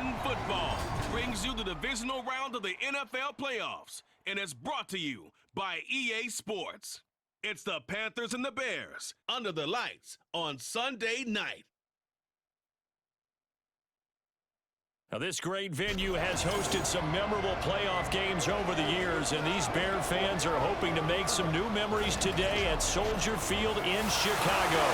Madden Football brings you the divisional round of the NFL playoffs and is brought to you by EA Sports. It's the Panthers and the Bears under the lights on Sunday night. Now, this great venue has hosted some memorable playoff games over the years, and these Bear fans are hoping to make some new memories today at Soldier Field in Chicago.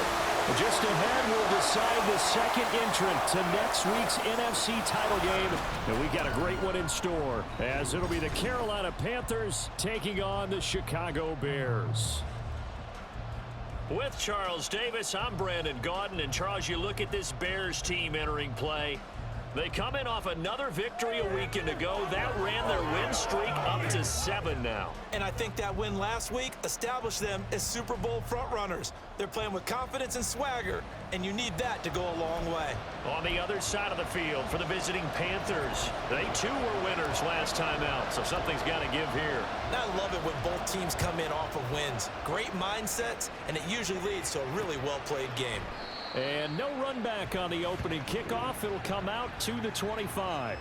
Just ahead, we'll decide the second entrant to next week's NFC title game, and we've got a great one in store, as it'll be the Carolina Panthers taking on the Chicago Bears. With Charles Davis, I'm Brandon Gaudin, and Charles, you look at this Bears team entering play. They come in off another victory a weekend ago. That ran their win streak up to 7 now. And I think that win last week established them as Super Bowl frontrunners. They're playing with confidence and swagger, and you need that to go a long way. On the other side of the field for the visiting Panthers, they too were winners last time out, so something's got to give here. And I love it when both teams come in off of wins. Great mindsets, and it usually leads to a really well-played game. And no run back on the opening kickoff. It'll come out to the 25.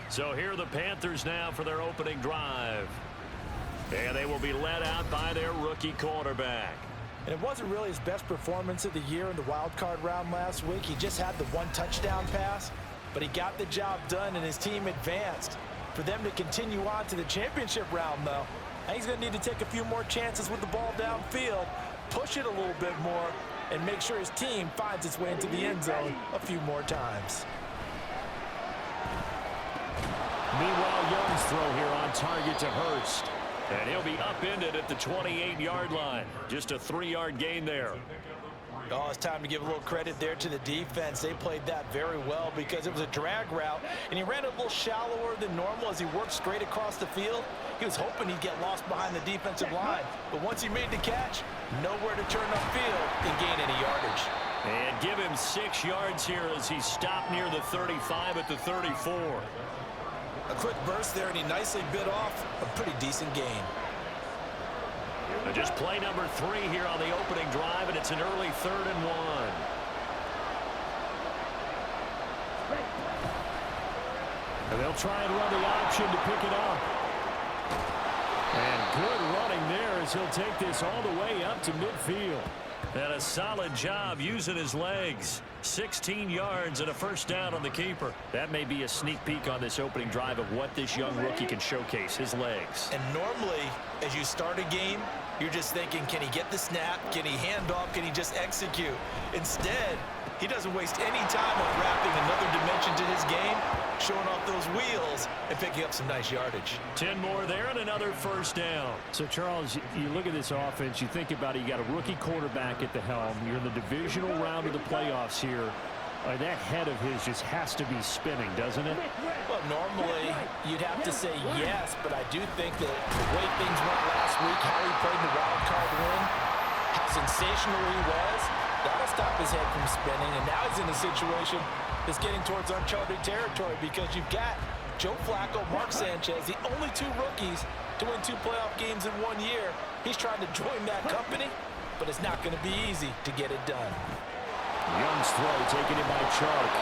So here are the Panthers now for their opening drive. And they will be led out by their rookie quarterback. And it wasn't really his best performance of the year in the wild card round last week. He just had the one touchdown pass, but he got the job done and his team advanced. For them to continue on to the championship round, though, I think he's going to need to take a few more chances with the ball downfield, push it a little bit more, and make sure his team finds its way into the end zone a few more times. Meanwhile, Young's throw here on target to Hurst. And he'll be upended at the 28-yard line. Just a 3-yard gain there. Oh, it's time to give a little credit there to the defense. They played that very well because it was a drag route, and he ran a little shallower than normal as he worked straight across the field. He was hoping he'd get lost behind the defensive line, but once he made the catch, nowhere to turn upfield and gain any yardage. And give him 6 yards here as he stopped near the 35 at the 34. A quick burst there, and he nicely bit off a pretty decent gain. And just play number 3 here on the opening drive, and it's an early 3rd and 1. And they'll try and run the option to pick it up. And good running there as he'll take this all the way up to midfield. And a solid job using his legs. 16 yards and a first down on the keeper. That may be a sneak peek on this opening drive of what this young rookie can showcase, his legs. And normally, as you start a game, you're just thinking, can he get the snap? Can he hand off? Can he just execute? Instead, he doesn't waste any time on wrapping another dimension to his game, showing off those wheels and picking up some nice yardage. 10 more there and another first down. So, Charles, you look at this offense, you think about it, you got a rookie quarterback at the helm. You're in the divisional round of the playoffs here. That head of his just has to be spinning, doesn't it? Well, normally you'd have to say yes, but I do think that the way things went last week, how he played the wild card win, how sensational he was, that'll stop his head from spinning. And now he's in a situation that's getting towards uncharted territory because you've got Joe Flacco, Mark Sanchez, the only 2 rookies to win 2 playoff games in 1 year. He's trying to join that company, but it's not going to be easy to get it done. Young's throw taken in by Chark.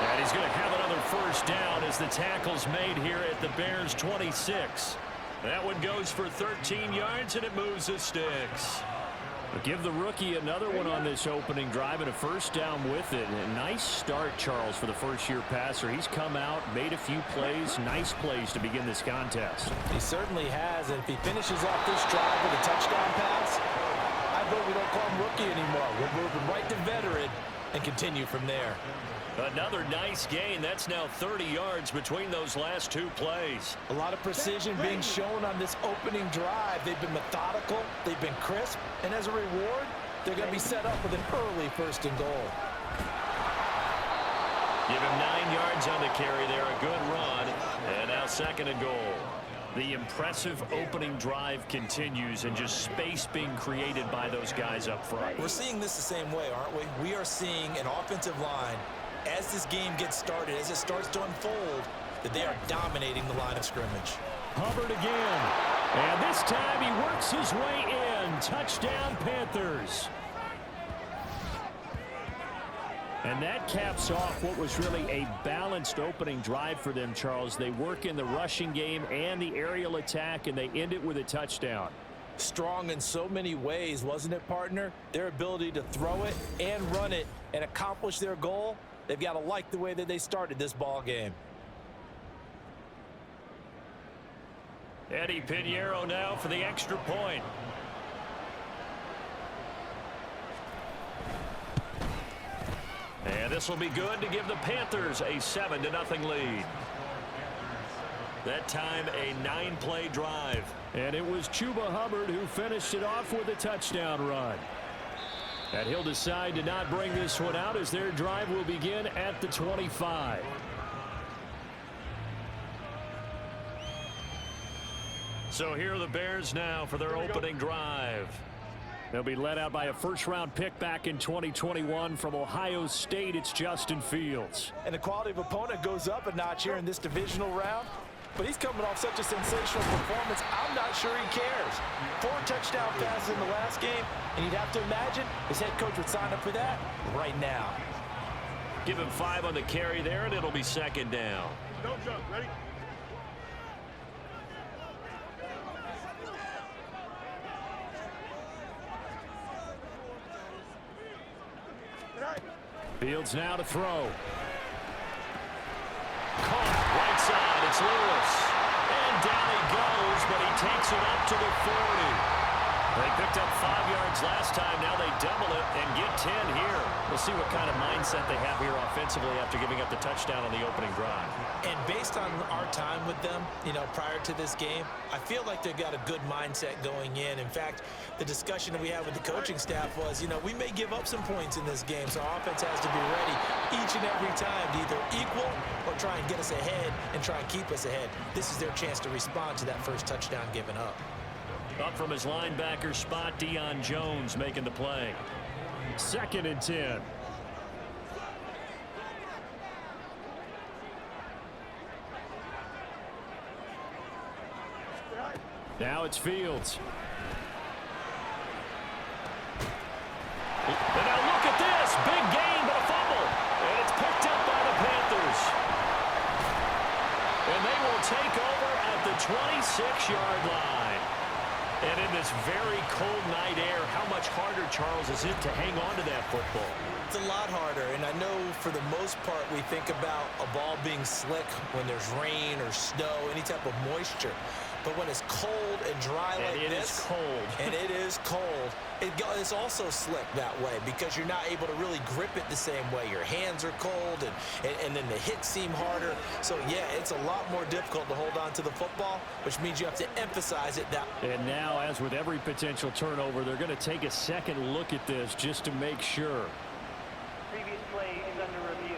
And he's going to have another first down as the tackle's made here at the Bears' 26. That one goes for 13 yards, and it moves the sticks. But give the rookie another one on this opening drive and a first down with it. A nice start, Charles, for the first-year passer. He's come out, made a few plays, nice plays to begin this contest. He certainly has, and if he finishes off this drive with a touchdown pass, I vote we don't call him rookie anymore. We'll move him right to veteran and continue from there. Another nice gain. That's now 30 yards between those last 2 plays. A lot of precision being shown on this opening drive. They've been methodical, they've been crisp, and as a reward, they're going to be set up with an early 1st and goal. Give him 9 yards on the carry there, a good run, and now 2nd and goal. The impressive opening drive continues and just space being created by those guys up front. We're seeing this the same way, aren't we? We are seeing an offensive line, as this game gets started, as it starts to unfold, that they are dominating the line of scrimmage. Hubbard again. And this time he works his way in. Touchdown, Panthers. And that caps off what was really a balanced opening drive for them, Charles. They work in the rushing game and the aerial attack, and they end it with a touchdown. Strong in so many ways, wasn't it, partner? Their ability to throw it and run it and accomplish their goal, they've got to like the way that they started this ball game. Eddie Pinheiro now for the extra point. And this will be good to give the Panthers a 7-0 lead. That time a 9-play drive. And it was Chuba Hubbard who finished it off with a touchdown run. And he'll decide to not bring this one out as their drive will begin at the 25. So here are the Bears now for their opening drive. They'll be led out by a first-round pick back in 2021 from Ohio State. It's Justin Fields. And the quality of opponent goes up a notch here in this divisional round. But he's coming off such a sensational performance, I'm not sure he cares. 4 touchdown passes in the last game, and you'd have to imagine his head coach would sign up for that right now. Give him 5 on the carry there, and it'll be second down. Don't jump. Ready? Fields now to throw. Caught right side. It's Lewis. And down he goes, but he takes it up to the 40. They picked up 5 yards last time. Now they double it and get 10 here. We'll see what kind of mindset they have here offensively after giving up the touchdown on the opening drive. And based on our time with them, prior to this game, I feel like they've got a good mindset going in. In fact, the discussion that we had with the coaching staff was, we may give up some points in this game, so our offense has to be ready each and every time to either equal or try and get us ahead and try and keep us ahead. This is their chance to respond to that first touchdown given up. Up from his linebacker spot, Deion Jones making the play. 2nd and 10. Now it's Fields. And now look at this. Big gain, but a fumble. And it's picked up by the Panthers. And they will take over at the 26-yard line. And in this very cold night air, how much harder, Charles, is it to hang on to that football? It's a lot harder, and I know for the most part we think about a ball being slick when there's rain or snow, any type of moisture. But when it's cold and dry like this, it is cold. And it is cold, it's also slick that way because you're not able to really grip it the same way. Your hands are cold, and then the hits seem harder. So, yeah, it's a lot more difficult to hold on to the football, which means you have to emphasize it. And now, as with every potential turnover, they're going to take a second look at this just to make sure. Previous play is under review.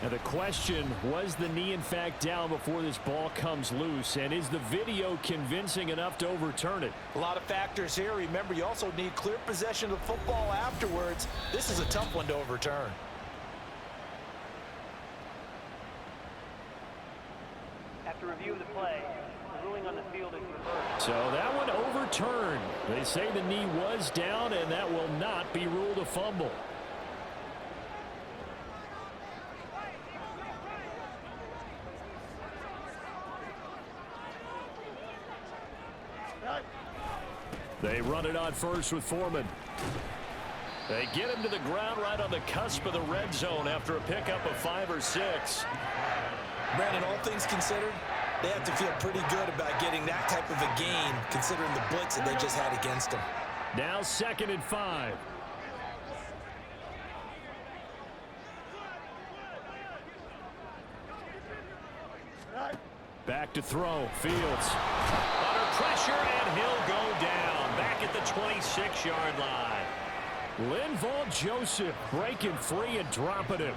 Now the question, was the knee in fact down before this ball comes loose? And is the video convincing enough to overturn it? A lot of factors here. Remember, you also need clear possession of the football afterwards. This is a tough one to overturn. After review of the play, the ruling on the field is reversed. So that one overturned. They say the knee was down, and that will not be ruled a fumble. They run it on first with Foreman. They get him to the ground right on the cusp of the red zone after a pickup of 5 or 6. Brandon, all things considered, they have to feel pretty good about getting that type of a gain considering the blitz that they just had against them. Now 2nd and 5. Back to throw. Fields. Under pressure, and he'll go down. Back at the 26-yard line. Linval Joseph breaking free and dropping him.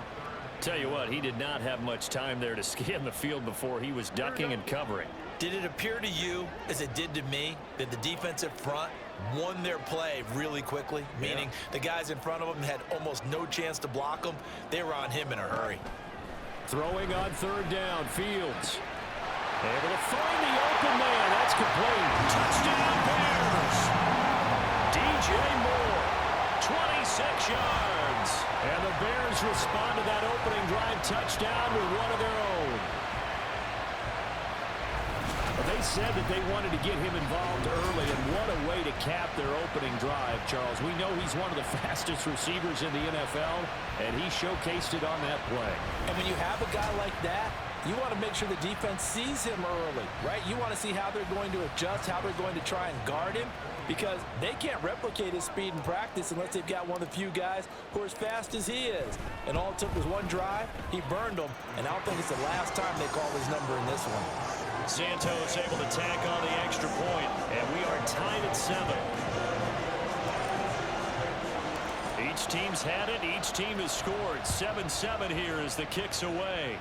Tell you what, he did not have much time there to scan the field before he was ducking and covering. Did it appear to you, as it did to me, that the defensive front won their play really quickly? Meaning the guys in front of them had almost no chance to block them. They were on him in a hurry. Throwing on 3rd down, Fields. Able to find the open man. That's complete. Touchdown, Bears. DJ Moore. 26 yards. And the Bears respond to that opening drive touchdown with one of their own. They said that they wanted to get him involved early, and what a way to cap their opening drive, Charles. We know he's one of the fastest receivers in the NFL, and he showcased it on that play. And when you have a guy like that, you want to make sure the defense sees him early, right? You want to see how they're going to adjust, how they're going to try and guard him, because they can't replicate his speed in practice unless they've got one of the few guys who are as fast as he is. And all it took was one drive. He burned them, and I don't think it's the last time they call his number in this one. Santos able to tack on the extra point, and we are tied at 7. Each team's had it. Each team has scored. 7-7 here as the kick's away.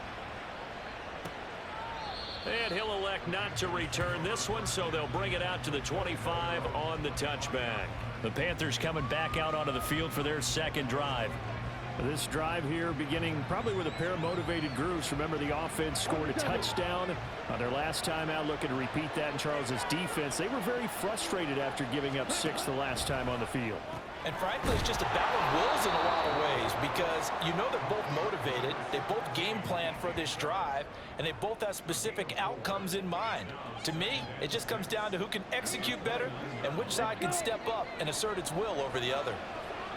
And he'll elect not to return this one, so they'll bring it out to the 25 on the touchback. The Panthers coming back out onto the field for their second drive. This drive here beginning probably with a pair of motivated groups. Remember, the offense scored a touchdown on their last time out. Looking to repeat that in Charles's defense. They were very frustrated after giving up 6 the last time on the field. And frankly, it's just a battle of wills in a lot of ways, because you know they're both motivated. They both game plan for this drive, and they both have specific outcomes in mind. To me, it just comes down to who can execute better and which side can step up and assert its will over the other.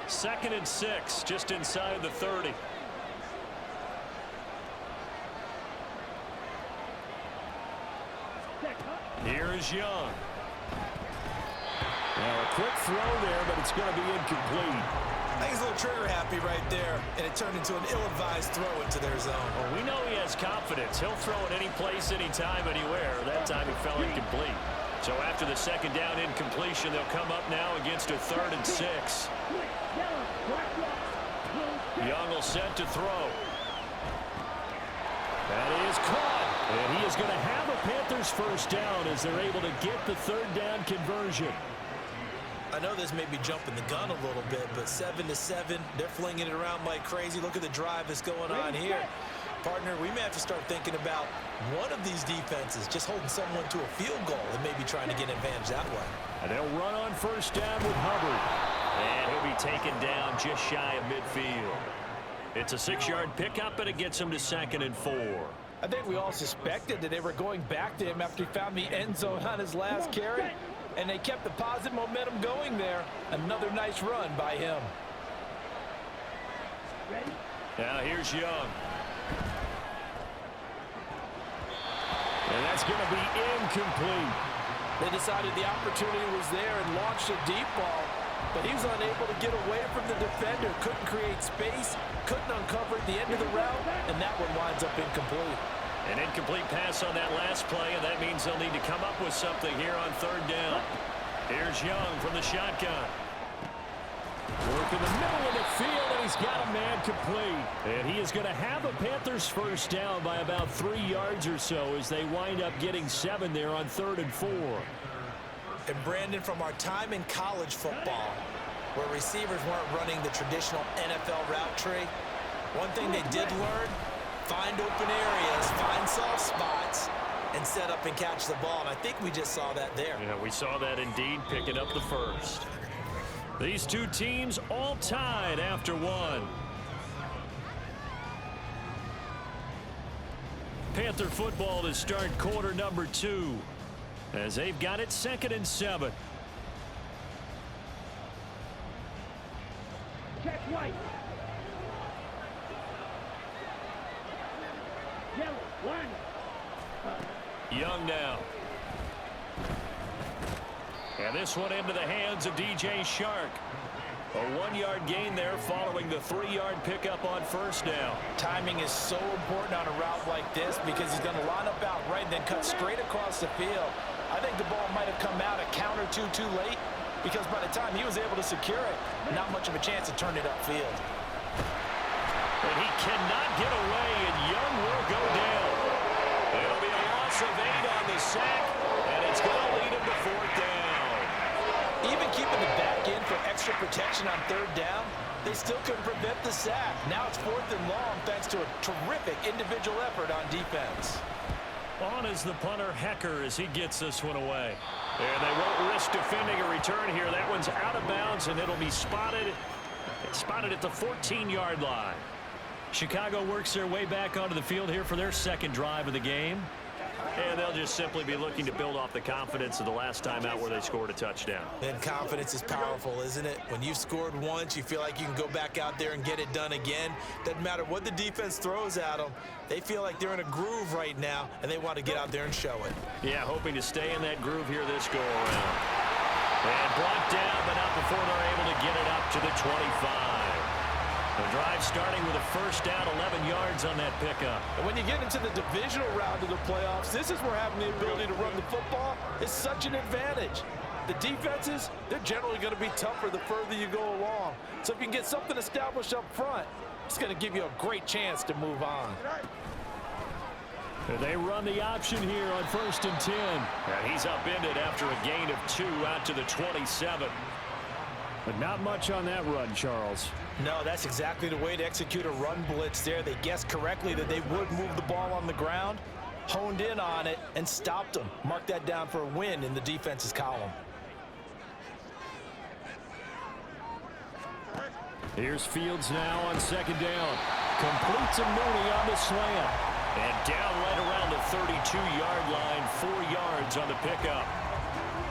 2nd and 6, just inside the 30. Here is Young. Now a quick throw there, but it's going to be incomplete. I think he's a little trigger happy right there, and it turned into an ill-advised throw into their zone. Well, we know he has confidence. He'll throw it any place, anytime, anywhere. That time it fell incomplete. So after the second down incompletion, they'll come up now against a 3rd and 6. Young will set to throw. That is caught. And he is going to have a Panthers first down as they're able to get the 3rd down conversion. I know this may be jumping the gun a little bit, but 7-7, they're flinging it around like crazy. Look at the drive that's going on here. Partner, we may have to start thinking about one of these defenses just holding someone to a field goal and maybe trying to get an advantage that way. And they'll run on first down with Hubbard. And he'll be taken down just shy of midfield. It's a 6-yard pickup, and it gets him to 2nd and 4. I think we all suspected that they were going back to him after he found the end zone on his last carry, and they kept the positive momentum going there. Another nice run by him. Now here's Young. And that's going to be incomplete. They decided the opportunity was there and launched a deep ball, but he was unable to get away from the defender. Couldn't create space, couldn't uncover at the end of the route, and that one winds up incomplete. An incomplete pass on that last play, and that means they'll need to come up with something here on 3rd down. Here's Young from the shotgun. Work in the middle of the field, and he's got a man complete. And he is going to have a Panthers first down by about 3 yards or so as they wind up getting 7 there on 3rd and 4. And Brandon, from our time in college football, where receivers weren't running the traditional NFL route tree, one thing they did learn, find open areas, find soft spots, and set up and catch the ball. And I think we just saw that there. Yeah, we saw that indeed, picking up the first. These two teams all tied after 1. Panther football to start quarter number 2 as they've got it 2nd and 7. Check right. Yellow, line. Young now. And this one into the hands of DJ Shark. A 1-yard gain there following the 3-yard pickup on first down. Timing is so important on a route like this because he's going to line up out right and then cut straight across the field. I think the ball might have come out a count or two too late because by the time he was able to secure it, not much of a chance to turn it upfield. And he cannot get away, and Young will go down. It'll be a loss of 8 on the sack, and it's going to lead him to 4th down. Even keeping the back in for extra protection on 3rd down, they still couldn't prevent the sack. Now it's 4th and long thanks to a terrific individual effort on defense. On is the punter, Hecker, as he gets this one away. And they won't risk defending a return here. That one's out of bounds, and it'll be spotted at the 14-yard line. Chicago works their way back onto the field here for their second drive of the game. And they'll just simply be looking to build off the confidence of the last time out where they scored a touchdown. And confidence is powerful, isn't it? When you've scored once, you feel like you can go back out there and get it done again. Doesn't matter what the defense throws at them. They feel like they're in a groove right now, and they want to get out there and show it. Yeah, hoping to stay in that groove here this go-around. And brought down, but not before they're able to get it up to the 25. The drive starting with a first down, 11 yards on that pickup. And when you get into the divisional round of the playoffs, this is where having the ability to run the football is such an advantage. The defenses, they're generally going to be tougher the further you go along. So if you can get something established up front, it's going to give you a great chance to move on. They run the option here on 1st and 10. And he's upended after a gain of 2 out to the 27. But not much on that run, Charles. No, that's exactly the way to execute a run blitz there. They guessed correctly that they would move the ball on the ground, honed in on it, and stopped them. Mark that down for a win in the defense's column. Here's Fields now on 2nd down. Completes a Mooney on the slant. And down right around the 32-yard line, 4 yards on the pickup.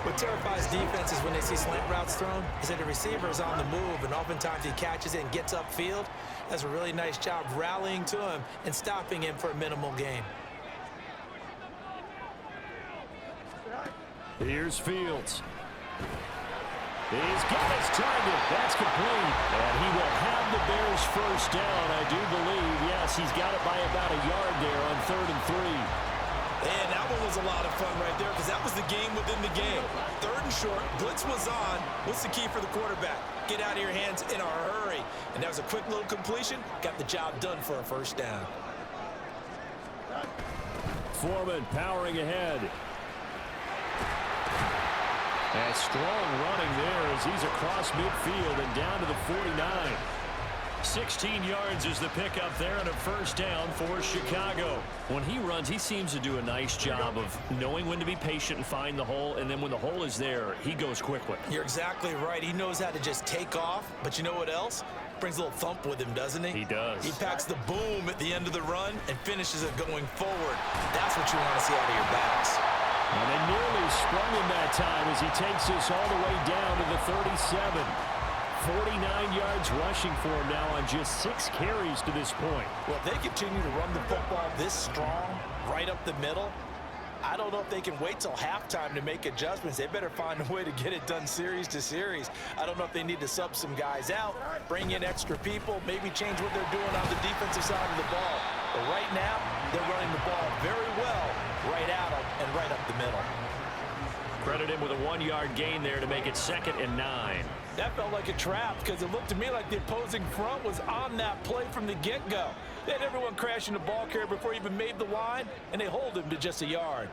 What terrifies defenses when they see slant routes thrown is that the receiver is on the move, and oftentimes he catches it and gets upfield. Does a really nice job rallying to him and stopping him for a minimal gain. Here's Fields. He's got his target. That's complete. And he will have the Bears first down, I do believe. Yes, he's got it by about a yard there on 3rd and 3. And that one was a lot of fun right there because that was the game within the game. 3rd and short, blitz was on. What's the key for the quarterback? Get out of your hands in a hurry. And that was a quick little completion. Got the job done for a first down. Foreman powering ahead. And strong running there as he's across midfield and down to the 49. 16 yards is the pickup there and a first down for Chicago. When he runs, he seems to do a nice job of knowing when to be patient and find the hole, and then when the hole is there, he goes quickly. You're exactly right. He knows how to just take off, but you know what else? Brings a little thump with him, doesn't he? He does. He packs the boom at the end of the run and finishes it going forward. That's what you want to see out of your backs. And they nearly sprung him that time as he takes this all the way down to the 37. 49 yards rushing for him now on just 6 carries to this point. Well, if they continue to run the football this strong, right up the middle, I don't know if they can wait till halftime to make adjustments. They better find a way to get it done series to series. I don't know if they need to sub some guys out, bring in extra people, maybe change what they're doing on the defensive side of the ball. But right now, they're running the ball very well right out and right up the middle. Credit him with a 1-yard gain there to make it 2nd and 9. That felt like a trap because it looked to me like the opposing front was on that play from the get-go. They had everyone crashing the ball carrier before he even made the line, and they hold him to just a yard.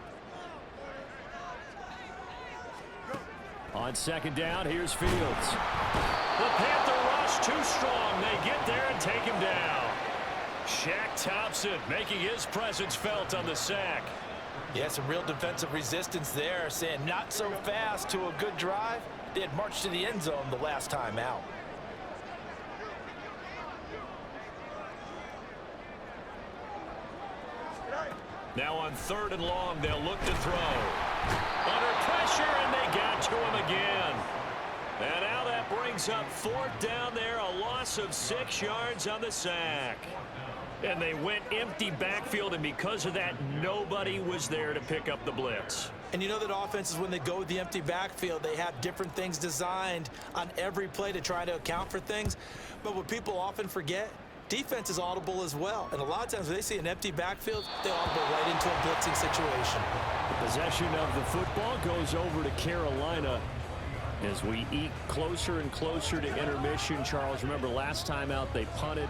On 2nd down, here's Fields. The Panther rush too strong. They get there and take him down. Shaq Thompson making his presence felt on the sack. Yeah, some real defensive resistance there, saying not so fast to a good drive. They had marched to the end zone the last time out. Now on 3rd and long, they'll look to throw. Under pressure, and they got to him again. And now that brings up 4th down there, a loss of 6 yards on the sack. And they went empty backfield, and because of that, nobody was there to pick up the blitz. And you know that offenses, when they go with the empty backfield, they have different things designed on every play to try to account for things. But what people often forget, defense is audible as well. And a lot of times when they see an empty backfield, they audible right into a blitzing situation. The possession of the football goes over to Caroilna as we eke closer and closer to intermission. Charles, remember last time out they punted.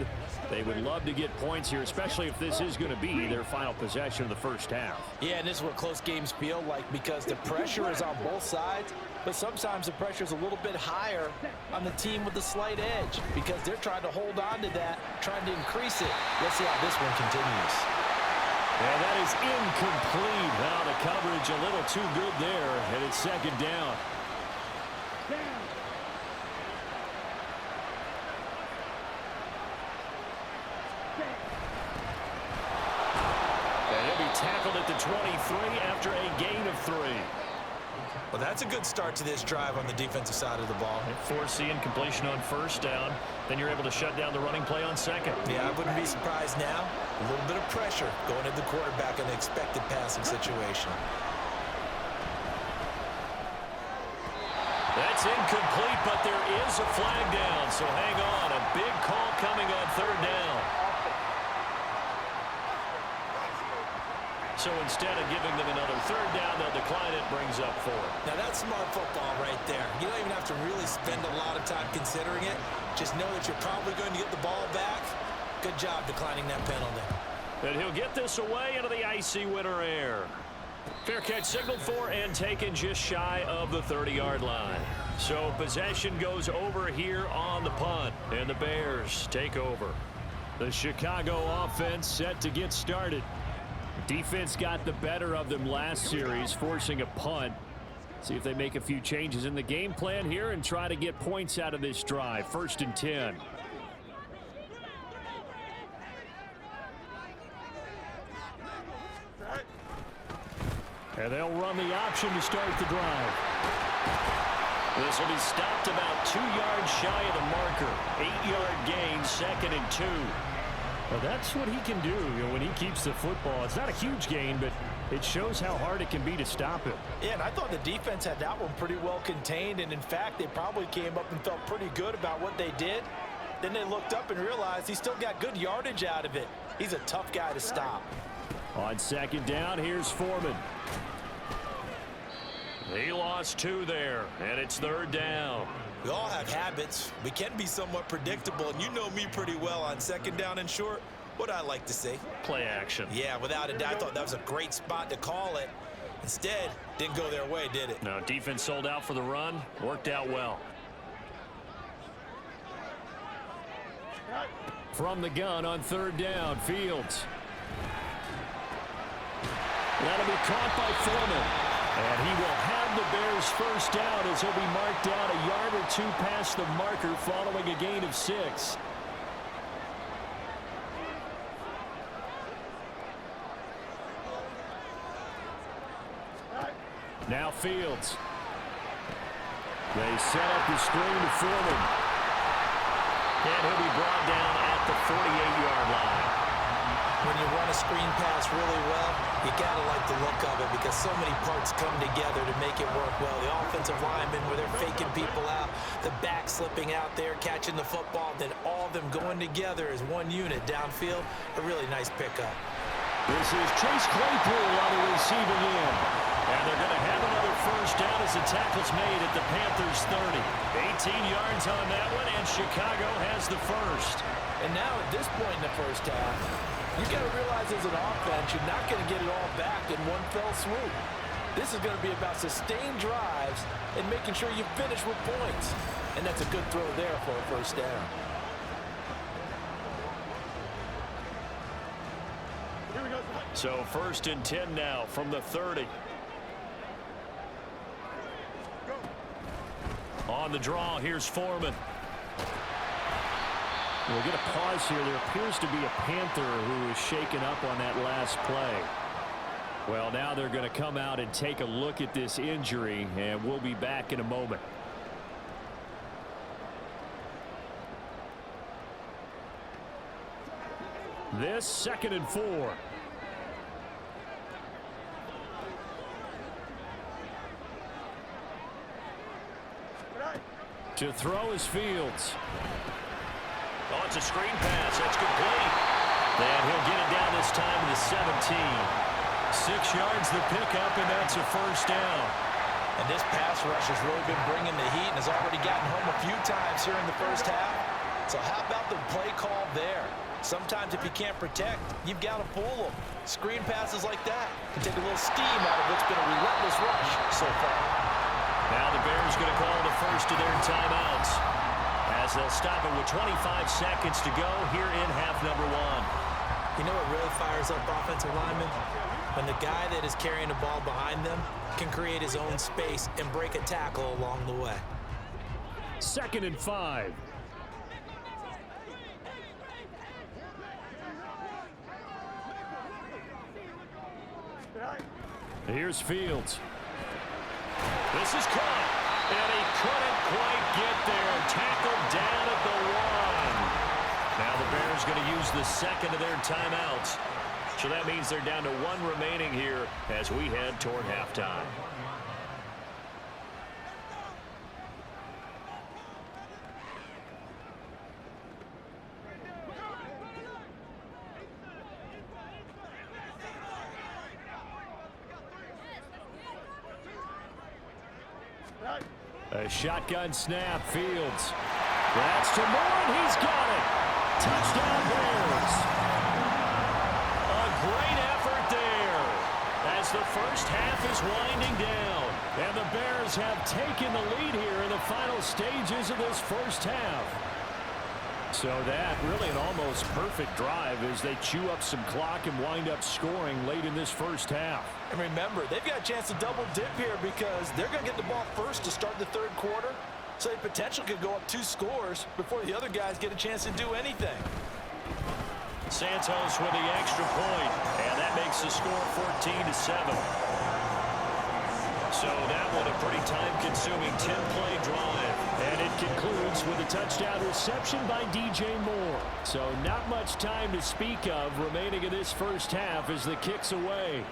They would love to get points here, especially if this is going to be their final possession of the first half. Yeah, and this is what close games feel like because the pressure is on both sides, but sometimes the pressure is a little bit higher on the team with the slight edge because they're trying to hold on to that, trying to increase it. Let's see how this one continues. And that is incomplete. Now the coverage a little too good there, and it's second down. And he'll be tackled at the 23 after a gain of 3. Well, that's a good start to this drive on the defensive side of the ball. Force the incompletion on first down. Then you're able to shut down the running play on second. Yeah, I wouldn't be surprised now. A little bit of pressure going at the quarterback in an expected passing situation. That's incomplete, but there is a flag down, so hang on. A big call coming on third down. So instead of giving them another third down, they'll decline it, brings up 4. Now that's smart football right there. You don't even have to really spend a lot of time considering it. Just know that you're probably going to get the ball back. Good job declining that penalty. And he'll get this away into the icy winter air. Fair catch signaled for and taken just shy of the 30-yard line. So possession goes over here on the punt, and the Bears take over. The Chicago offense set to get started. Defense got the better of them last series, forcing a punt. See if they make a few changes in the game plan here and try to get points out of this drive. 1st and 10. And they'll run the option to start the drive. This will be stopped about 2 yards shy of the marker. 8-yard gain, 2nd and 2. Well, that's what he can do, when he keeps the football. It's not a huge gain, but it shows how hard it can be to stop him. Yeah, and I thought the defense had that one pretty well contained, and in fact, they probably came up and felt pretty good about what they did. Then they looked up and realized he still got good yardage out of it. He's a tough guy to stop. On 2nd down, here's Foreman. He lost 2 there, and it's 3rd down. We all have habits. We can be somewhat predictable, and you know me pretty well on 2nd down and short. What I like to say? Play action. Yeah, without a doubt, I thought that was a great spot to call it. Instead, didn't go their way, did it? No, defense sold out for the run. Worked out well. From the gun on 3rd down, Fields. That'll be caught by Foreman. And he will have the Bears first down as he'll be marked down a yard or 2 past the marker following a gain of 6. Now Fields. They set up the screen to Foreman. And he'll be brought down at the 48-yard line. When you run a screen pass really well, you got to like the look of it because so many parts come together to make it work well. The offensive linemen, where they're faking people out, the back slipping out there, catching the football, then all of them going together as one unit downfield. A really nice pickup. This is Chase Claypool on the receiving end. And they're going to have another first down as the tackle's made at the Panthers 30. 18 yards on that one, and Chicago has the first. And now at this point in the first half, you got to realize as an offense, you're not going to get it all back in one fell swoop. This is going to be about sustained drives and making sure you finish with points. And that's a good throw there for a first down. So 1st and 10 now from the 30. On the draw, here's Foreman. We'll get a pause here. There appears to be a Panther who is shaken up on that last play. Well, now they're going to come out and take a look at this injury, and we'll be back in a moment. This 2nd and 4. To throw is Fields. Oh, it's a screen pass. That's complete. And he'll get it down this time to the 17. 6 yards the pickup, and that's a first down. And this pass rush has really been bringing the heat and has already gotten home a few times here in the first half. So how about the play call there? Sometimes if you can't protect, you've got to pull them. Screen passes like that can take a little steam out of what's been a relentless rush so far. Now the Bears going to call the first of their timeouts as they'll stop it with 25 seconds to go here in half number 1. You know what really fires up offensive linemen? When the guy that is carrying the ball behind them can create his own space and break a tackle along the way. 2nd and 5. Here's Fields. This is caught, and he couldn't quite get there. Tackled down at the 1. Now the Bears going to use the second of their timeouts. So that means they're down to 1 remaining here as we head toward halftime. A shotgun snap, Fields. That's to Moore, and he's got it. Touchdown Bears. A great effort there as the first half is winding down. And the Bears have taken the lead here in the final stages of this first half. So that really an almost perfect drive as they chew up some clock and wind up scoring late in this first half. And remember, they've got a chance to double dip here because they're going to get the ball first to start the third quarter. So they potentially could go up 2 scores before the other guys get a chance to do anything. Santos with the extra point, and that makes the score 14-7. So that one a pretty time-consuming 10-play drive. And it concludes with a touchdown reception by DJ Moore. So not much time to speak of remaining in this first half as the kick's away.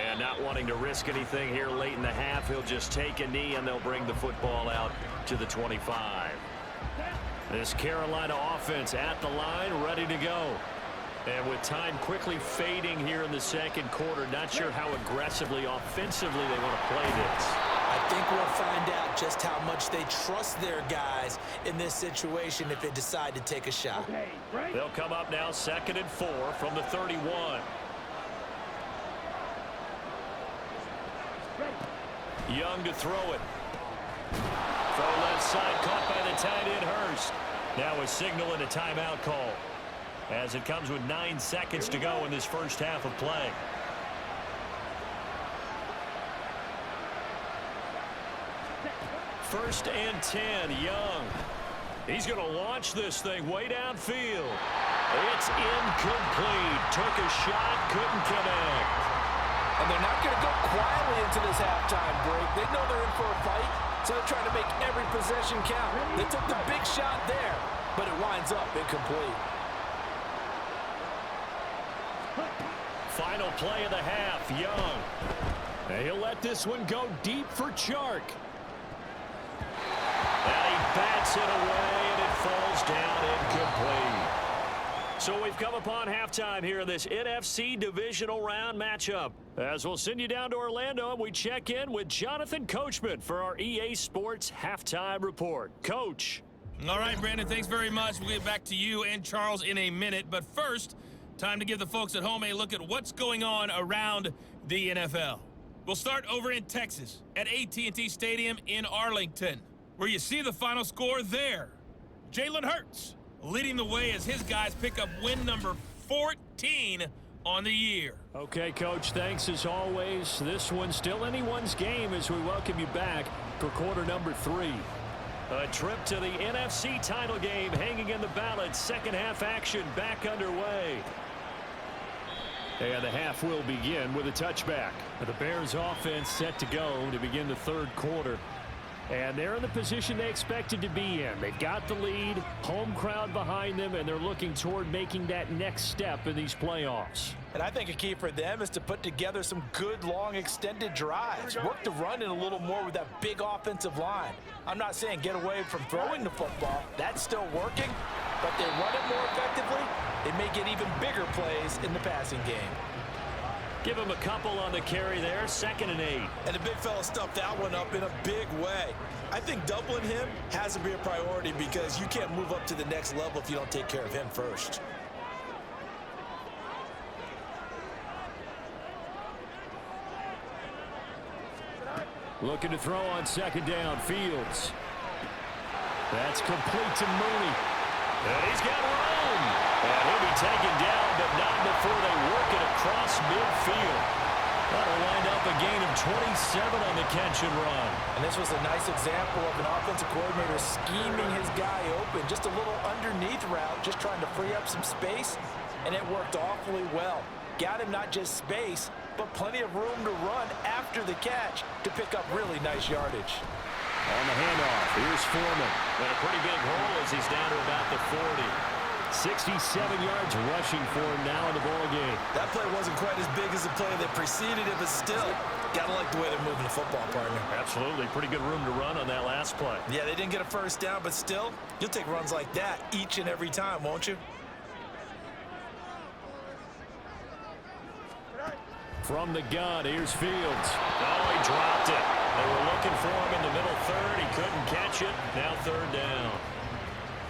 And not wanting to risk anything here late in the half, he'll just take a knee and they'll bring the football out to the 25. This Carolina offense at the line, ready to go. And with time quickly fading here in the second quarter, not sure how aggressively, offensively they want to play this. I think we'll find out just how much they trust their guys in this situation if they decide to take a shot. They'll come up now 2nd and 4 from the 31. Young to throw it. Throw left side, caught by the tight end Hurst. Now a signal and a timeout call as it comes with 9 seconds to go in this first half of play. First and 10, Young. He's going to launch this thing way downfield. It's incomplete. Took a shot, couldn't connect. And they're not going to go quietly into this halftime break. They know they're in for a fight, so they're trying to make every possession count. They took the big shot there, but it winds up incomplete. Final play of the half, Young. And he'll let this one go deep for Chark. And he bats it away, and it falls down incomplete. So we've come upon halftime here in this NFC Divisional Round matchup. As we'll send you down to Orlando, and we check in with Jonathan Coachman for our EA Sports Halftime Report. Coach. All right, Brandon, thanks very much. We'll get back to you and Charles in a minute. But first, time to give the folks at home a look at what's going on around the NFL. We'll start over in Texas at AT&T Stadium in Arlington, where you see the final score there. Jalen Hurts leading the way as his guys pick up win number 14 on the year. Okay, Coach, thanks as always. This one's still anyone's game as we welcome you back for quarter number 3. A trip to the NFC title game hanging in the balance. Second half action back underway. And the half will begin with a touchback. The Bears offense set to go to begin the third quarter. And they're in the position they expected to be in. They've got the lead, home crowd behind them, and they're looking toward making that next step in these playoffs. And I think a key for them is to put together some good, long, extended drives. Work the run in a little more with that big offensive line. I'm not saying get away from throwing the football. That's still working. But they run it more effectively, they may get even bigger plays in the passing game. Give him a couple on the carry there, 2nd and 8. And the big fella stuffed that one up in a big way. I think doubling him has to be a priority because you can't move up to the next level if you don't take care of him first. Looking to throw on 2nd down, Fields. That's complete to Mooney. And he's got room. And he'll be taken down, but not before they work it across midfield. That'll wind up a gain of 27 on the catch and run. And this was a nice example of an offensive coordinator scheming his guy open. Just a little underneath route, just trying to free up some space, and it worked awfully well. Got him not just space, but plenty of room to run after the catch to pick up really nice yardage. On the handoff, here's Foreman. And a pretty big hole as he's down to about the 40. 67 yards rushing for him now in the ball game. That play wasn't quite as big as the play that preceded it, but still, gotta like the way they're moving the football, partner. Absolutely. Pretty good room to run on that last play. Yeah, they didn't get a first down, but still, you'll take runs like that each and every time, won't you? From the gun, here's Fields. Oh, he dropped it. They were looking for him in the middle third. He couldn't catch it. Now third down.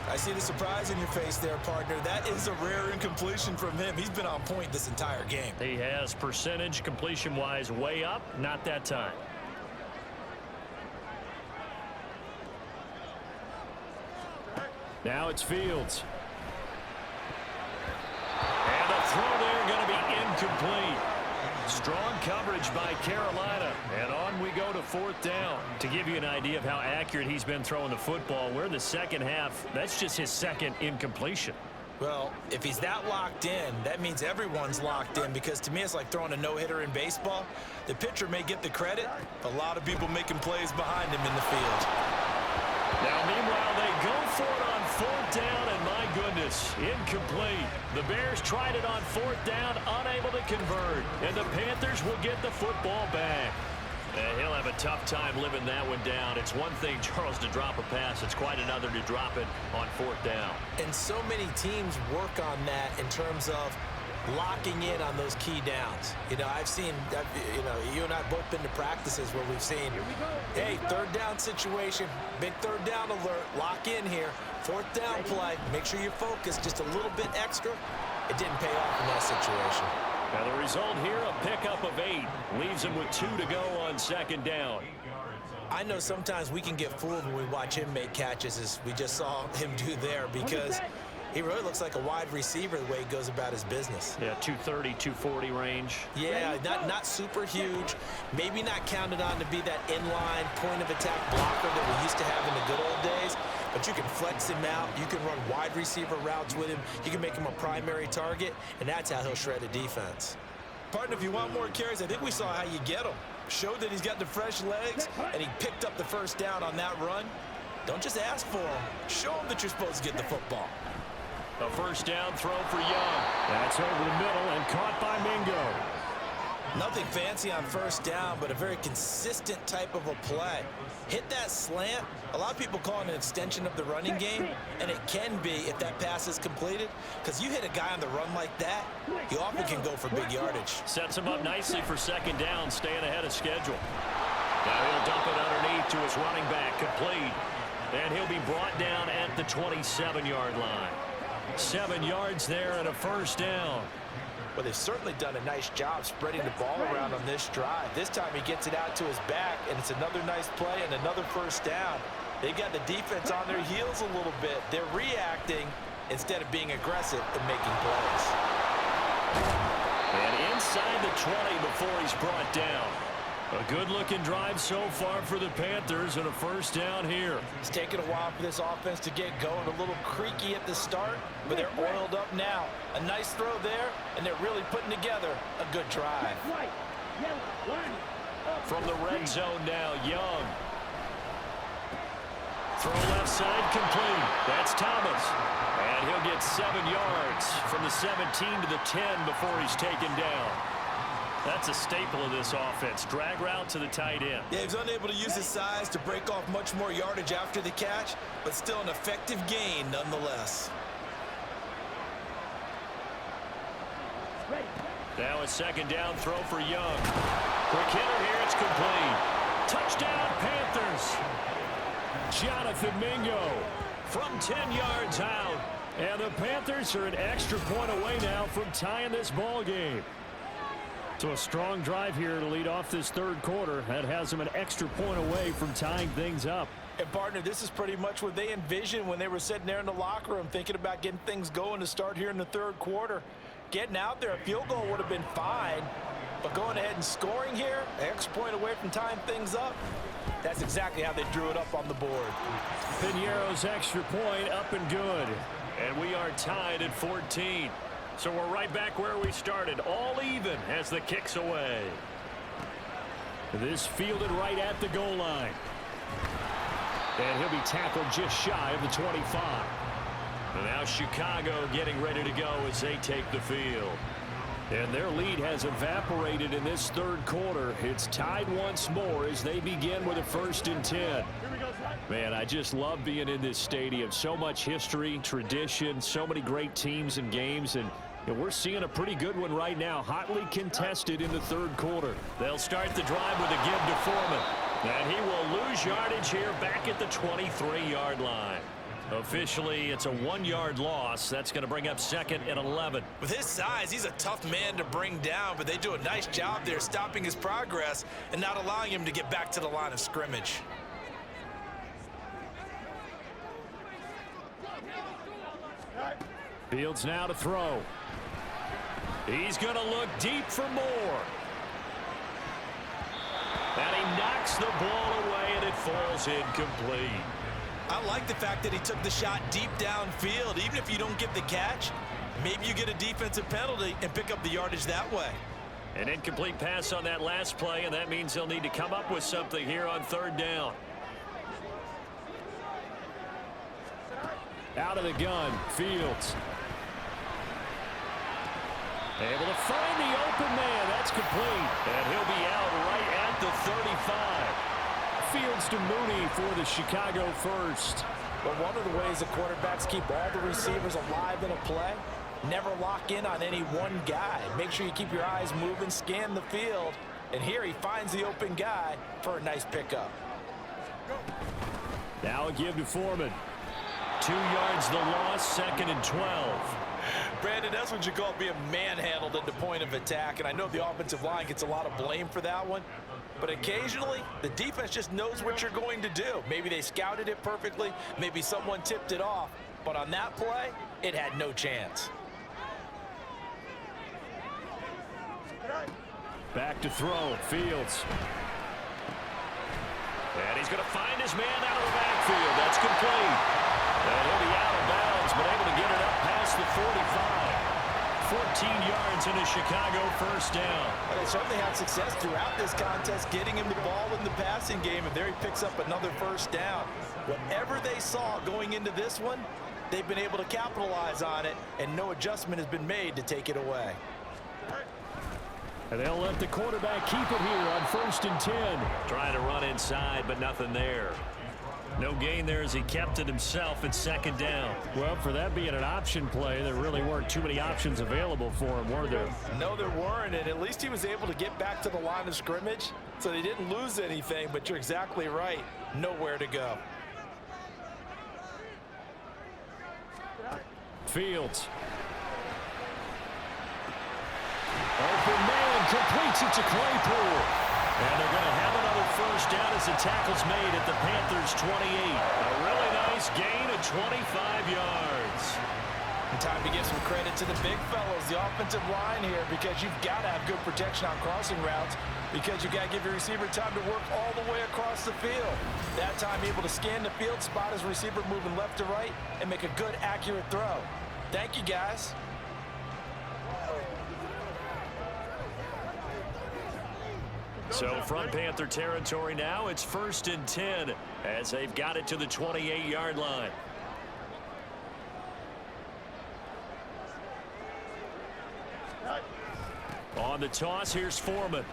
I see the surprise in your face there, partner. That is a rare incompletion from him. He's been on point this entire game. He has percentage completion-wise way up. Not that time. Now it's Fields. And the throw there going to be incomplete. Strong coverage by Carolina. And on we go to fourth down. To give you an idea of how accurate he's been throwing the football, we're in the second half. That's just his second incompletion. Well, if he's that locked in, that means everyone's locked in, because to me it's like throwing a no-hitter in baseball. The pitcher may get the credit, but a lot of people making plays behind him in the field. Now, meanwhile, they go for it on fourth down, and my goodness, incomplete. The Bears tried it on fourth down, unable to convert, and the Panthers will get the football back. And he'll have a tough time living that one down. It's one thing, Charles, to drop a pass. It's quite another to drop it on fourth down. And so many teams work on that in terms of locking in on those key downs. You know, I've seen, you and I have both been to practices where we've seen, hey, third down situation, big third down alert, lock in here, fourth down play, make sure you're focused just a little bit extra. It didn't pay off in that situation. Now the result here, a pickup of 8. Leaves him with 2 to go on second down. I know sometimes we can get fooled when we watch him make catches, as we just saw him do there, because he really looks like a wide receiver the way he goes about his business. Yeah, 230, 240 range. Yeah, not super huge. Maybe not counted on to be that inline point-of-attack blocker that we used to have in the good old days. But you can flex him out. You can run wide receiver routes with him. You can make him a primary target, and that's how he'll shred a defense. Partner, if you want more carries, I think we saw how you get him. Showed that he's got the fresh legs, and he picked up the first down on that run. Don't just ask for him. Show him that you're supposed to get the football. A first down throw for Young. That's over the middle and caught by Mingo. Nothing fancy on first down, but a very consistent type of a play. Hit that slant. A lot of people call it an extension of the running game, and it can be if that pass is completed, because you hit a guy on the run like that, you often can go for big yardage. Sets him up nicely for second down, staying ahead of schedule. Now he'll dump it underneath to his running back, complete. And he'll be brought down at the 27-yard line. 7 yards there and a first down. Well, they've certainly done a nice job spreading the ball around on this drive. This time he gets it out to his back, and it's another nice play and another first down. They've got the defense on their heels a little bit. They're reacting instead of being aggressive and making plays. And inside the 20 before he's brought down. A good-looking drive so far for the Panthers, and a first down here. It's taken a while for this offense to get going. A little creaky at the start, but they're oiled up now. A nice throw there, and they're really putting together a good drive. From the red zone now, Young. Throw left side, complete. That's Thomas. And he'll get 7 yards from the 17 to the 10 before he's taken down. That's a staple of this offense. Drag route to the tight end. Yeah, he's unable to use his size to break off much more yardage after the catch, but still an effective gain nonetheless. Now a second down throw for Young. Quick hitter here, it's complete. Touchdown, Panthers. Jonathan Mingo from 10 yards out. And the Panthers are an extra point away now from tying this ball game. So a strong drive here to lead off this third quarter. That has them an extra point away from tying things up. And, partner, this is pretty much what they envisioned when they were sitting there in the locker room thinking about getting things going to start here in the third quarter. Getting out there, a field goal would have been fine, but going ahead and scoring here, an extra point away from tying things up, that's exactly how they drew it up on the board. Piñeiro's extra point up and good. And we are tied at 14. So we're right back where we started, all even as the kick's away. This fielded right at the goal line. And he'll be tackled just shy of the 25. And now Chicago getting ready to go as they take the field. And their lead has evaporated in this third quarter. It's tied once more as they begin with a 1st and 10. Man, I just love being in this stadium. So much history, tradition, so many great teams and games. And we're seeing a pretty good one right now, hotly contested in the third quarter. They'll start the drive with a give to Foreman. And he will lose yardage here back at the 23-yard line. Officially, it's a 1-yard loss. That's going to bring up 2nd and 11. With his size, he's a tough man to bring down, but they do a nice job there stopping his progress and not allowing him to get back to the line of scrimmage. Fields now to throw. He's going to look deep for more. And he knocks the ball away, and it falls incomplete. I like the fact that he took the shot deep downfield. Even if you don't get the catch, maybe you get a defensive penalty and pick up the yardage that way. An incomplete pass on that last play, and that means they'll need to come up with something here on 3rd down. Out of the gun, Fields. Able to find the open man. That's complete. And he'll be out right at the 35. Fields to Mooney for the Chicago 1st. But one of the ways the quarterbacks keep all the receivers alive in a play, never lock in on any one guy. Make sure you keep your eyes moving, scan the field. And here he finds the open guy for a nice pickup. Now a give to Foreman. 2 yards the loss, 2nd and 12. Brandon, that's what you call being manhandled at the point of attack. And I know the offensive line gets a lot of blame for that one. But occasionally, the defense just knows what you're going to do. Maybe they scouted it perfectly. Maybe someone tipped it off. But on that play, it had no chance. Back to throw, Fields. And he's going to find his man out of the backfield. That's complete. And he'll be out of bounds, but able to get it up past the 45. 14 yards in a Chicago 1st down. Well, they certainly had success throughout this contest, getting him the ball in the passing game, and there he picks up another 1st down. Whatever they saw going into this one, they've been able to capitalize on it, and no adjustment has been made to take it away. And they'll let the quarterback keep it here on 1st and 10. Trying to run inside, but nothing there. No gain there as he kept it himself at 2nd down. Well, for that being an option play, there really weren't too many options available for him, were there? No, there weren't, and at least he was able to get back to the line of scrimmage, so they didn't lose anything, but you're exactly right. Nowhere to go. Fields. Open man completes it to Claypool. And they're going to have another 1st down as the tackle's made at the Panthers' 28. A really nice gain of 25 yards. And time to give some credit to the big fellows, the offensive line here, because you've got to have good protection on crossing routes, because you've got to give your receiver time to work all the way across the field. That time able to scan the field, spot his receiver moving left to right, and make a good, accurate throw. Thank you, guys. So from Panther territory now, it's 1st and 10 as they've got it to the 28-yard line. On the toss, here's Foreman. And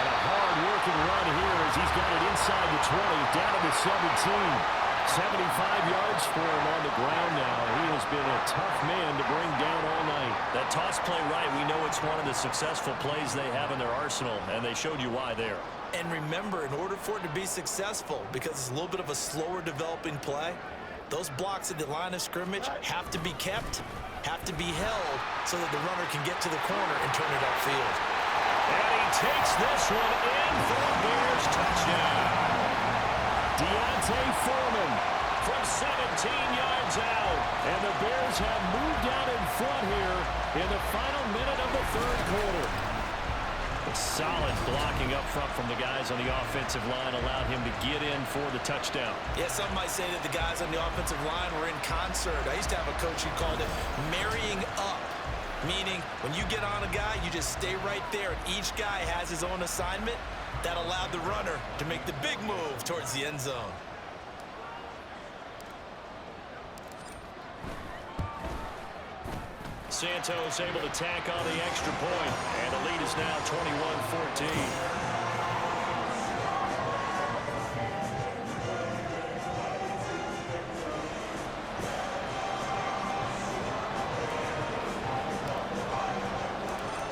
a hard-working run here as he's got it inside the 20, down to the 17. 75 yards for him on the ground now. He has been a tough man to bring down all night. That toss play right, we know it's one of the successful plays they have in their arsenal, and they showed you why there. And remember, in order for it to be successful, because it's a little bit of a slower developing play, those blocks at the line of scrimmage have to be kept, have to be held, so that the runner can get to the corner and turn it upfield. And he takes this one in for the Bears touchdown. D'Onta Foreman from 17 yards out. And the Bears have moved out in front here in the final minute of the third quarter. Solid blocking up front from the guys on the offensive line allowed him to get in for the touchdown. Yeah, some might say that the guys on the offensive line were in concert. I used to have a coach who called it marrying up, meaning when you get on a guy, you just stay right there, and each guy has his own assignment. That allowed the runner to make the big move towards the end zone. Santos able to tack on the extra point, and the lead is now 21-14.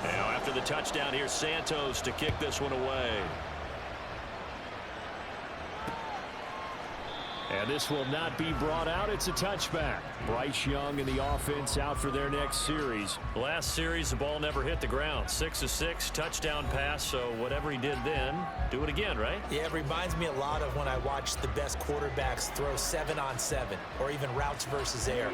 Now after the touchdown, here's Santos to kick this one away. And this will not be brought out. It's a touchback. Bryce Young and the offense out for their next series. Last series, the ball never hit the ground. 6 of 6, touchdown pass. So whatever he did then, do it again, right? Yeah, it reminds me a lot of when I watch the best quarterbacks throw 7-on-7 or even routes versus air.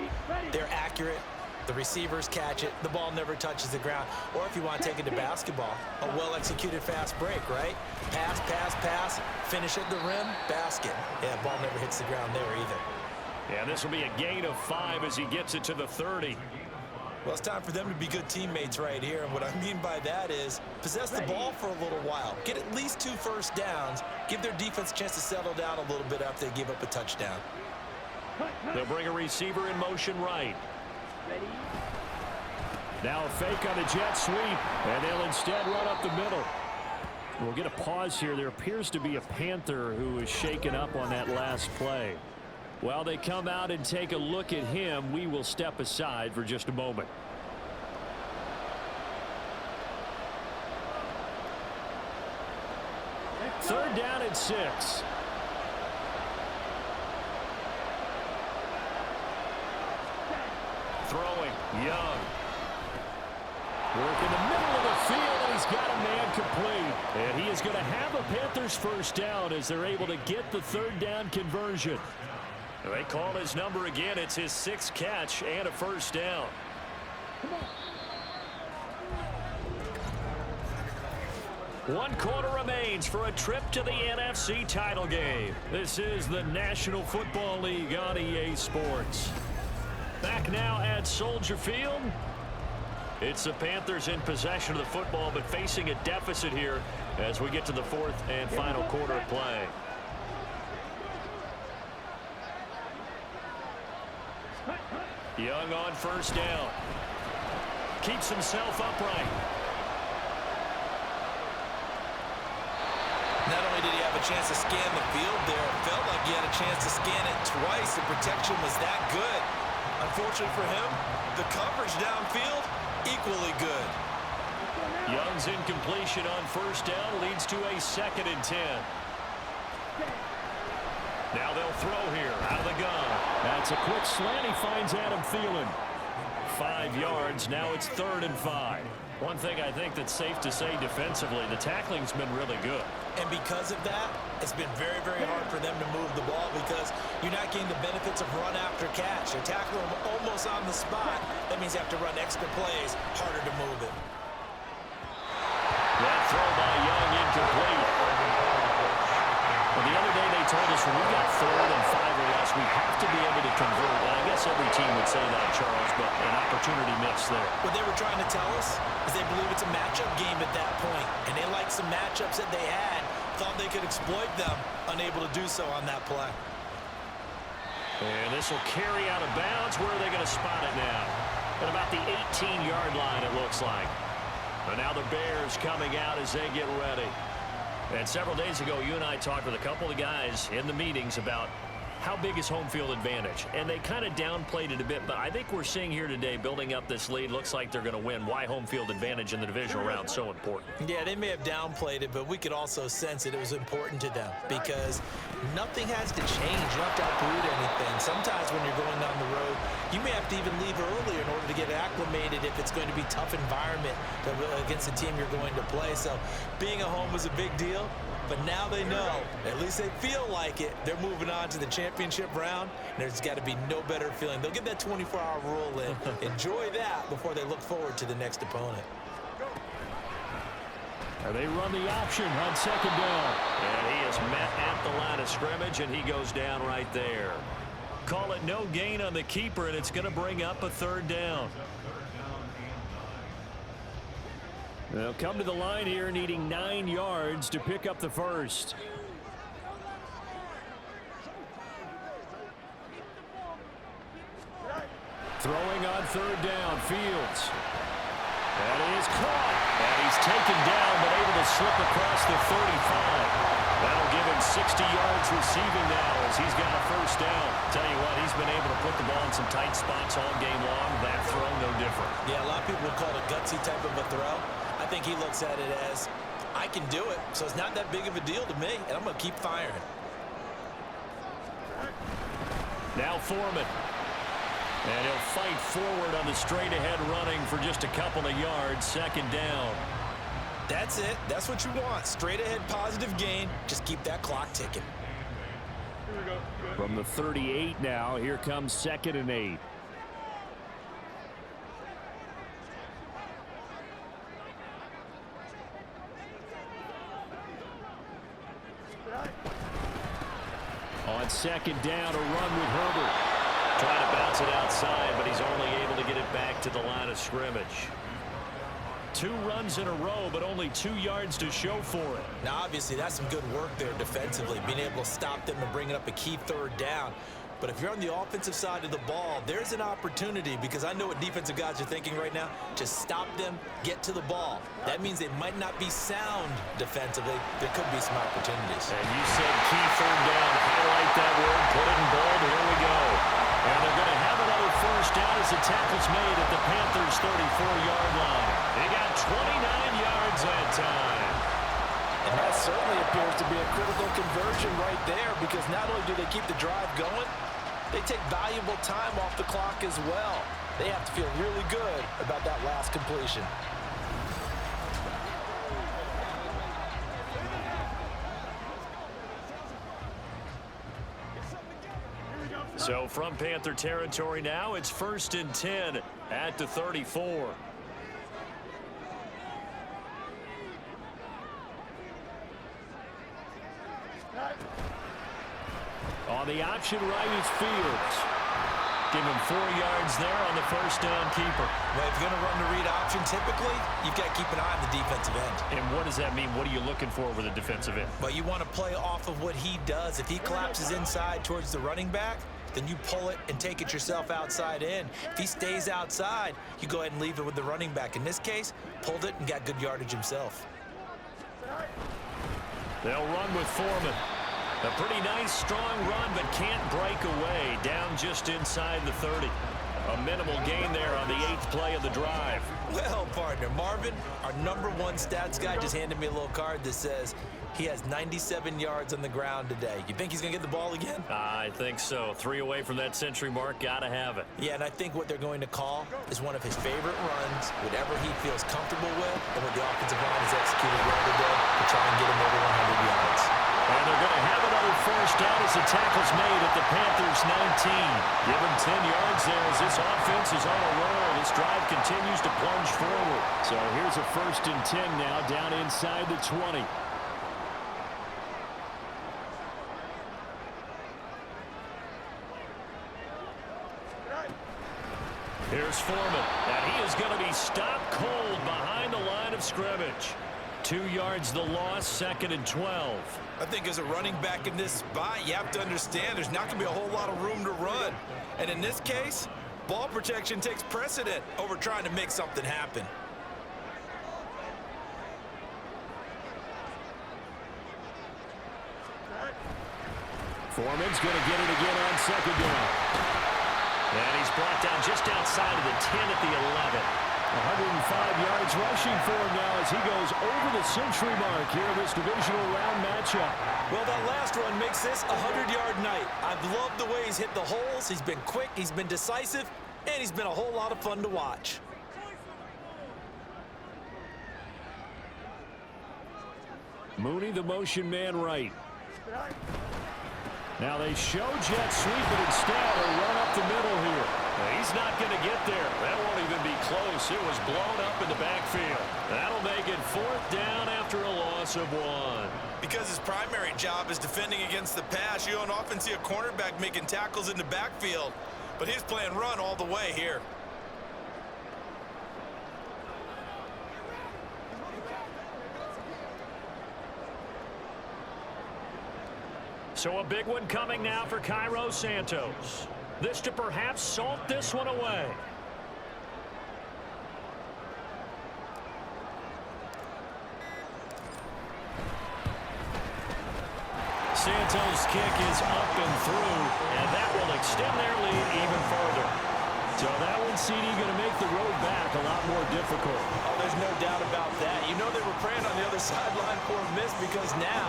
They're accurate. The receivers catch it. The ball never touches the ground. Or if you want to take it to basketball, a well-executed fast break, right? Pass, pass, pass, finish at the rim, basket. Yeah, ball never hits the ground there either. Yeah, this will be a gain of 5 as he gets it to the 30. Well, it's time for them to be good teammates right here. And what I mean by that is possess the ball for a little while. Get at least 2 first downs. Give their defense a chance to settle down a little bit after they give up a touchdown. They'll bring a receiver in motion right. Now a fake on the jet sweep, and they'll instead run up the middle. We'll get a pause here. There appears to be a Panther who is shaken up on that last play. While they come out and take a look at him, we will step aside for just a moment. Third down and 6. Throwing, Young. Work in the middle of the field, and he's got a man complete. And he is going to have a Panthers first down as they're able to get the third down conversion. They call his number again. It's his 6th catch and a first down. One quarter remains for a trip to the NFC title game. This is the National Football League on EA Sports. Back now at Soldier Field. It's the Panthers in possession of the football, but facing a deficit here as we get to the 4th and final quarter of play. Young on first down. Keeps himself upright. Not only did he have a chance to scan the field there, it felt like he had a chance to scan it twice. The protection was that good. Unfortunately for him, the coverage downfield, equally good. Young's incompletion on first down leads to a 2nd and 10. Now they'll throw here out of the gun. That's a quick slant. He finds Adam Thielen. 5 yards. Now it's 3rd and 5. One thing I think that's safe to say defensively, the tackling's been really good. And because of that, it's been very, very hard for them to move the ball because you're not getting the benefits of run after catch. They're tackling them almost on the spot. That means you have to run extra plays, harder to move it. That throw by Young incomplete. Well, the other day they told us when we got 3rd and 5 or less, we have to be able to convert. And I guess every team would say that, Charles, but an opportunity missed there. What they were trying to tell us is they believe it's a matchup game at that point, and they liked some matchups that they had, thought they could exploit them, unable to do so on that play. And this will carry out of bounds. Where are they going to spot it now? At about the 18-yard line, it looks like. And now the Bears coming out as they get ready. And several days ago, you and I talked with a couple of guys in the meetings about how big is home field advantage? And they kind of downplayed it a bit, but I think we're seeing here today, building up this lead, looks like they're going to win. Why home field advantage in the divisional round so important? Yeah, they may have downplayed it, but we could also sense it was important to them because nothing has to change. You don't have to uproot anything. Sometimes when you're going down the road, you may have to even leave earlier in order to get acclimated if it's going to be a tough environment against the team you're going to play. So being at home was a big deal. But now they know, at least they feel like it, they're moving on to the championship round, and there's got to be no better feeling. They'll get that 24-hour rule in, enjoy that before they look forward to the next opponent. And they run the option on second down. And he is met at the line of scrimmage, and he goes down right there. Call it no gain on the keeper, and it's going to bring up a third down. They'll come to the line here needing 9 yards to pick up the first. Throwing on third down, Fields. That is caught. And he's taken down but able to slip across the 35. That'll give him 60 yards receiving now as he's got a first down. Tell you what, he's been able to put the ball in some tight spots all game long. That throw, no different. Yeah, a lot of people would call it a gutsy type of a throw. I think he looks at it as, I can do it, so it's not that big of a deal to me, and I'm going to keep firing. Now Foreman. And he'll fight forward on the straight-ahead running for just a couple of yards. Second down. That's it. That's what you want. Straight-ahead positive gain. Just keep that clock ticking. From the 38 now, here comes 2nd and 8. On second down, a run with Herbert. Trying to bounce it outside, but he's only able to get it back to the line of scrimmage. 2 runs in a row, but only 2 yards to show for it. Now, obviously, that's some good work there defensively, being able to stop them and bringing up a key third down. But if you're on the offensive side of the ball, there's an opportunity because I know what defensive guys are thinking right now. Just stop them, get to the ball. That means they might not be sound defensively. There could be some opportunities. And you said key third down. Highlight that word. Put it in bold. Here we go. And they're going to have another first down as the tackle's made at the Panthers' 34-yard line. They got 29 yards that time. And that certainly appears to be a critical conversion right there because not only do they keep the drive going, they take valuable time off the clock as well. They have to feel really good about that last completion. So from Panther territory now, it's 1st and 10 at the 34. On the option right is Fields. Give him 4 yards there on the first down keeper. Well, if you're going to run the read option, typically, you've got to keep an eye on the defensive end. And what does that mean? What are you looking for with a defensive end? Well, you want to play off of what he does. If he collapses inside towards the running back, then you pull it and take it yourself outside in. If he stays outside, you go ahead and leave it with the running back. In this case, pulled it and got good yardage himself. They'll run with Foreman. A pretty nice, strong run, but can't break away. Down just inside the 30. A minimal gain there on the 8th play of the drive. Well, partner, Marvin, our #1 stats guy, just handed me a little card that says he has 97 yards on the ground today. You think he's going to get the ball again? I think so. 3 away from that century mark. Got to have it. Yeah, and I think what they're going to call is one of his favorite runs, whatever he feels comfortable with, and what the offensive line has executed well today to try and get him over 100 yards. And they're going to have another first down as the tackle's made at the Panthers' 19. Give them 10 yards there as this offense is on a roll. This drive continues to plunge forward. So here's a 1st and 10 now down inside the 20. Here's Foreman, and he is going to be stopped cold behind the line of scrimmage. 2 yards the loss, 2nd and 12. I think as a running back in this spot, you have to understand there's not going to be a whole lot of room to run. And in this case, ball protection takes precedent over trying to make something happen. Foreman's going to get it again on second down. And he's brought down just outside of the 10 at the 11. 105 yards rushing for him now as he goes over the century mark here in this divisional round matchup. Well, that last run makes this a 100-yard night. I've loved the way he's hit the holes. He's been quick, he's been decisive, and he's been a whole lot of fun to watch. Mooney, the motion man right. Now they show jet sweep, but instead a run up the middle here. He's not going to get there. That won't even be close. It was blown up in the backfield. That'll make it 4th down after a loss of 1. Because his primary job is defending against the pass, you don't often see a cornerback making tackles in the backfield. But he's playing run all the way here. So a big one coming now for Cairo Santos. This to perhaps salt this one away. Santos' kick is up and through, and that will extend their lead even further. So that one, CD, going to make the road back a lot more difficult. Oh, there's no doubt about that. You know they were praying on the other sideline for a miss because now,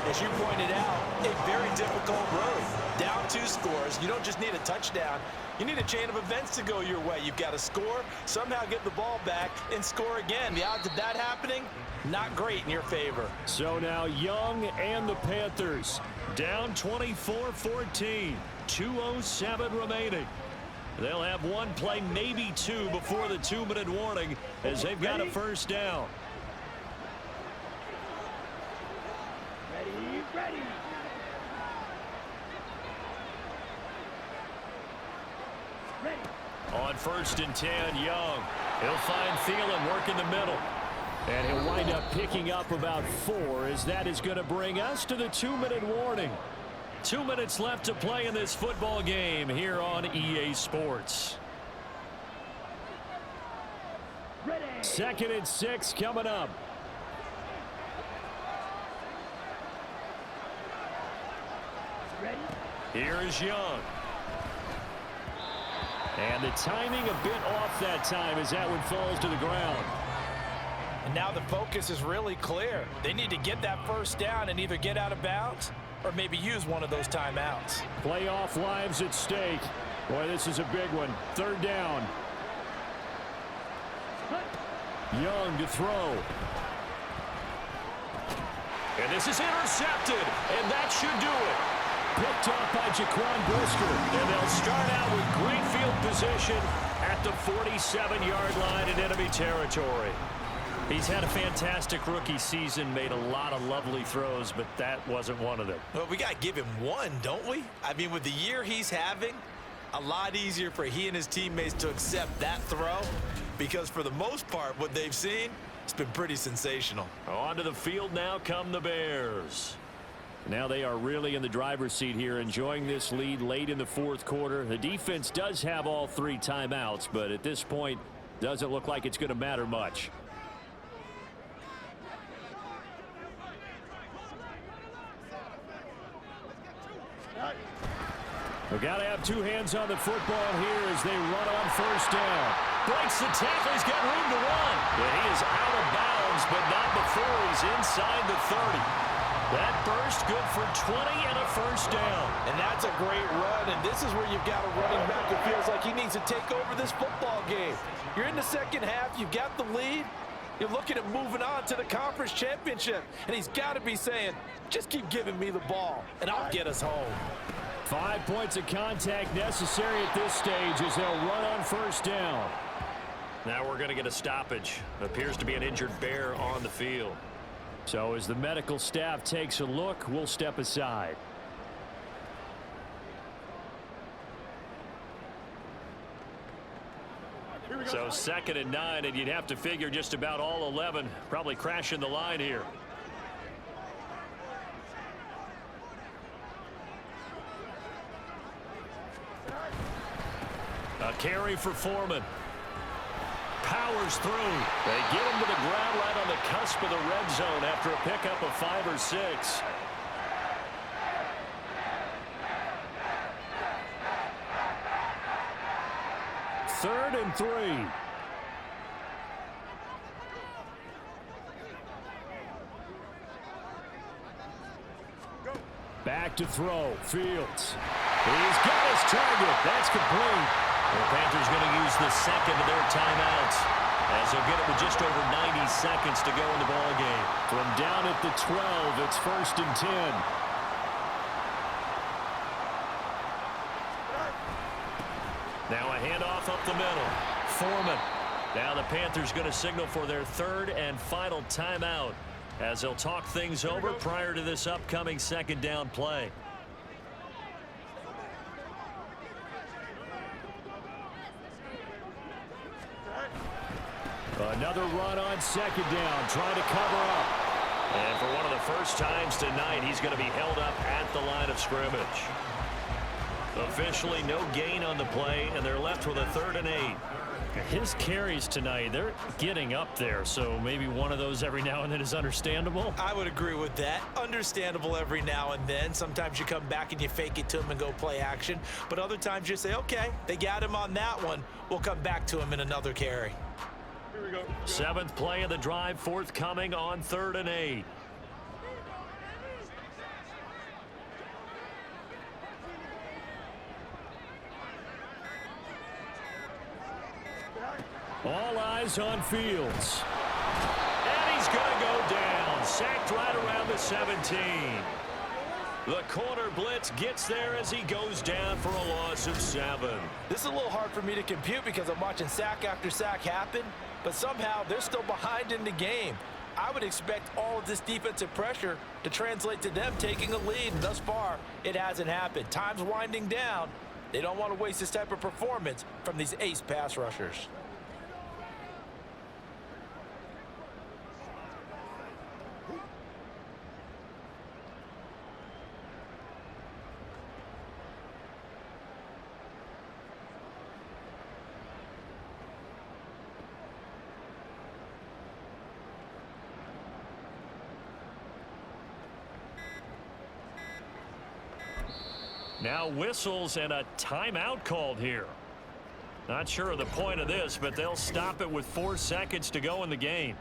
as you pointed out, a very difficult road. Down 2 scores. You don't just need a touchdown. You need a chain of events to go your way. You've got to score, somehow get the ball back, and score again. The odds of that happening, not great in your favor. So now Young and the Panthers down 24-14. 2:07 remaining. They'll have one play, maybe 2, before the 2-minute warning as they've got a first down. Ready. On 1st and 10, Young. He'll find Thielen work in the middle. And he'll wind up picking up about 4 as that is going to bring us to the 2-minute warning. 2 minutes left to play in this football game here on EA Sports. 2nd and 6 coming up. Here is Young. And the timing a bit off that time as that one falls to the ground. And now the focus is really clear. They need to get that first down and either get out of bounds or maybe use one of those timeouts. Playoff lives at stake. Boy, this is a big one. 3rd down. Young to throw. And this is intercepted, and that should do it. Picked up by Jaquan Brisker, and they'll start out with great field position at the 47-yard line in enemy territory. He's had a fantastic rookie season, made a lot of lovely throws, but that wasn't one of them. Well, we got to give him one, don't we? I mean, with the year he's having, a lot easier for he and his teammates to accept that throw because for the most part, what they've seen, it's been pretty sensational. Onto the field now come the Bears. Now they are really in the driver's seat here, enjoying this lead late in the 4th quarter. The defense does have all 3 timeouts, but at this point, doesn't look like it's going to matter much. We've got to have 2 hands on the football here as they run on 1st down. Breaks the tackle. He's got room to run. And he is out of bounds, but not before he's inside the 30. That burst good for 20 and a first down. And that's a great run, and this is where you've got a running back who feels like he needs to take over this football game. You're in the 2nd half. You've got the lead. You're looking at moving on to the conference championship, and he's got to be saying, just keep giving me the ball, and I'll get us home. 5 points of contact necessary at this stage as they'll run on 1st down. Now we're going to get a stoppage. Appears to be an injured Bear on the field. So as the medical staff takes a look, we'll step aside. So 2nd and 9, and you'd have to figure just about all 11 probably crashing the line here. A carry for Foreman. Powers through. They get him to the ground right on the cusp of the red zone after a pickup of 5 or 6. 3rd and 3. Back to throw. Fields. He's got his target. That's complete. The Panthers going to use the second of their timeouts as they'll get it with just over 90 seconds to go in the ballgame. From down at the 12, it's 1st and 10. Now a handoff up the middle. Foreman. Now the Panthers going to signal for their 3rd and final timeout as they'll talk things over prior to this upcoming 2nd down play. Another run on 2nd down, trying to cover up. And for one of the first times tonight, he's going to be held up at the line of scrimmage. Officially no gain on the play, and they're left with a 3rd and 8. His carries tonight, they're getting up there, so maybe one of those every now and then is understandable. I would agree with that. Understandable every now and then. Sometimes you come back and you fake it to him and go play action. But other times you say, okay, they got him on that one. We'll come back to him in another carry. Here we go. 7th play of the drive, forthcoming on 3rd and 8. All eyes on Fields. And he's going to go down. Sacked right around the 17. The corner blitz gets there as he goes down for a loss of 7. This is a little hard for me to compute because I'm watching sack after sack happen, but somehow they're still behind in the game. I would expect all of this defensive pressure to translate to them taking a lead, and thus far, it hasn't happened. Time's winding down. They don't want to waste this type of performance from these ace pass rushers. Now whistles and a timeout called here. Not sure of the point of this, but they'll stop it with 4 seconds to go in the game.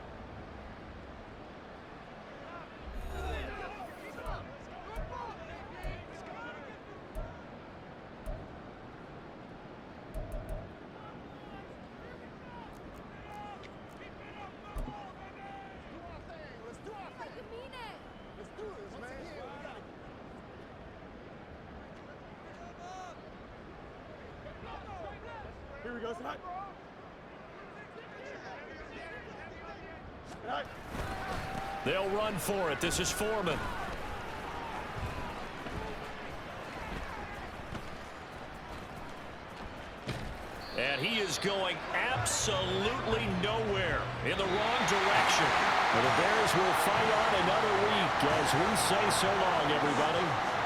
Here we go, tonight. They'll run for it. This is Foreman. And he is going absolutely nowhere in the wrong direction. Well, the Bears will fight on another week as we say so long, everybody.